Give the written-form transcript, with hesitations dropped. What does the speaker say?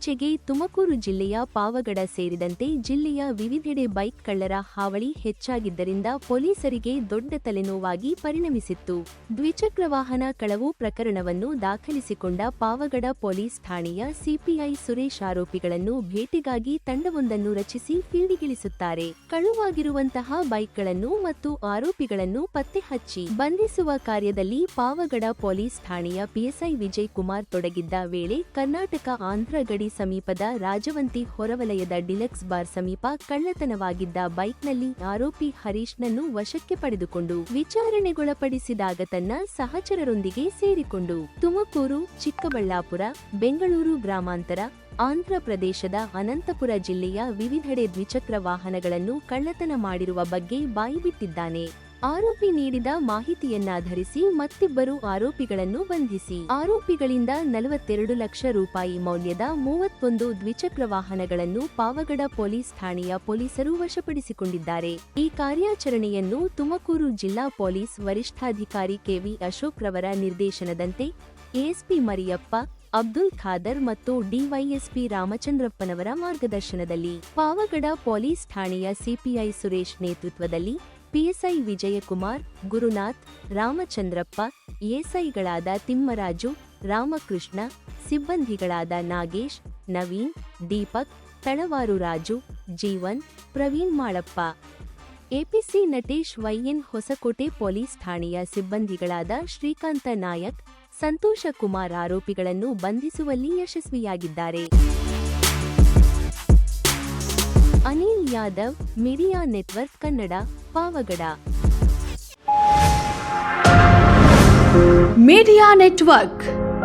ಇತ್ತೀಚೆಗೆ ತುಮಕೂರು ಜಿಲ್ಲೆಯ ಪಾವಗಡ ಸೇರಿದಂತೆ ಜಿಲ್ಲೆಯ ವಿವಿಧೆಡೆ ಬೈಕ್ ಕಳ್ಳರ ಹಾವಳಿ ಹೆಚ್ಚಾಗಿದ್ದರಿಂದ ಪೊಲೀಸರಿಗೆ ದೊಡ್ಡ ತಲೆನೋವಾಗಿ ಪರಿಣಮಿಸಿತ್ತು. ದ್ವಿಚಕ್ರ ವಾಹನ ಕಳವು ಪ್ರಕರಣವನ್ನು ದಾಖಲಿಸಿಕೊಂಡ ಪಾವಗಡ ಪೊಲೀಸ್ ಠಾಣೆಯ ಸಿಪಿಐ ಸುರೇಶ್ ಆರೋಪಿಗಳನ್ನು ಭೇಟಿಗಾಗಿ ತಂಡವೊಂದನ್ನು ರಚಿಸಿ ಫೀಲ್ಡಿಗಿಳಿಸುತ್ತಾರೆ. ಕಳುವಾಗಿರುವಂತಹ ಬೈಕ್ಗಳನ್ನು ಮತ್ತು ಆರೋಪಿಗಳನ್ನು ಪತ್ತೆ ಹಚ್ಚಿ ಬಂಧಿಸುವ ಕಾರ್ಯದಲ್ಲಿ ಪಾವಗಡ ಪೊಲೀಸ್ ಠಾಣೆಯ ಪಿಎಸ್ಐ ವಿಜಯ್ ಕುಮಾರ್ ತೊಡಗಿದ್ದ ವೇಳೆ ಕರ್ನಾಟಕ ಆಂಧ್ರ ಗಡಿ ಸಮೀಪದ ರಾಜವಂತಿ ಹೊರವಲಯದ ಡಿಲಕ್ಸ್ ಬಾರ್ ಸಮೀಪ ಕಳ್ಳತನವಾಗಿದ್ದ ಬೈಕ್ನಲ್ಲಿ ಆರೋಪಿ ಹರೀಶ್ನನ್ನು ವಶಕ್ಕೆ ಪಡೆದುಕೊಂಡು ವಿಚಾರಣೆಗೊಳಪಡಿಸಿದಾಗ ತನ್ನ ಸಹಚರರೊಂದಿಗೆ ಸೇರಿಕೊಂಡು ತುಮಕೂರು, ಚಿಕ್ಕಬಳ್ಳಾಪುರ, ಬೆಂಗಳೂರು ಗ್ರಾಮಾಂತರ, ಆಂಧ್ರ ಪ್ರದೇಶದ ಅನಂತಪುರ ಜಿಲ್ಲೆಯ ವಿವಿಧೆಡೆ ದ್ವಿಚಕ್ರ ವಾಹನಗಳನ್ನು ಕಳ್ಳತನ ಮಾಡಿರುವ ಬಗ್ಗೆ ಬಾಯಿಬಿಟ್ಟಿದ್ದಾನೆ. ಆರೋಪಿ ನೀಡಿದ ಮಾಹಿತಿಯನ್ನಾಧರಿಸಿ ಮತ್ತಿಬ್ಬರು ಆರೋಪಿಗಳನ್ನು ಬಂಧಿಸಿ ಆರೋಪಿಗಳಿಂದ 42 ಲಕ್ಷ ರೂಪಾಯಿ ಮೌಲ್ಯದ 31 ದ್ವಿಚಕ್ರ ವಾಹನಗಳನ್ನು ಪಾವಗಡ ಪೊಲೀಸ್ ಠಾಣೆಯ ಪೊಲೀಸರು ವಶಪಡಿಸಿಕೊಂಡಿದ್ದಾರೆ. ಈ ಕಾರ್ಯಾಚರಣೆಯನ್ನು ತುಮಕೂರು ಜಿಲ್ಲಾ ಪೊಲೀಸ್ ವರಿಷ್ಠಾಧಿಕಾರಿ ಕೆವಿ ಅಶೋಕ್ ರವರ ನಿರ್ದೇಶನದಂತೆ ಎಎಸ್ಪಿ ಮರಿಯಪ್ಪ, ಅಬ್ದುಲ್ ಖಾದರ್ ಮತ್ತು ಡಿವೈಎಸ್ಪಿ ರಾಮಚಂದ್ರಪ್ಪನವರ ಮಾರ್ಗದರ್ಶನದಲ್ಲಿ ಪಾವಗಡ ಪೊಲೀಸ್ ಠಾಣೆಯ ಸಿಪಿಐ ಸುರೇಶ್ ನೇತೃತ್ವದಲ್ಲಿ ಪಿಎಸ್ಐ ವಿಜಯಕುಮಾರ್, ಗುರುನಾಥ್, ರಾಮಚಂದ್ರಪ್ಪ, ಎಎಸ್ಐಗಳಾದ ತಿಮ್ಮರಾಜು, ರಾಮಕೃಷ್ಣ, ಸಿಬ್ಬಂದಿಗಳಾದ Nagesh, Naveen, Deepak, Talawaru Raju, Jeevan, Praveen Malappa, APC Natesh, YN Hosakote police ಠಾಣೆಯ ಸಿಬ್ಬಂದಿಗಳಾದ ಶ್ರೀಕಾಂತ ನಾಯಕ್, ಸಂತೋಷ ಕುಮಾರ್ ಆರೋಪಿಗಳನ್ನು ಬಂಧಿಸುವಲ್ಲಿ ಯಶಸ್ವಿಯಾಗಿದ್ದಾರೆ. Anil Yadav, media network Kannada, Pavagada. Media network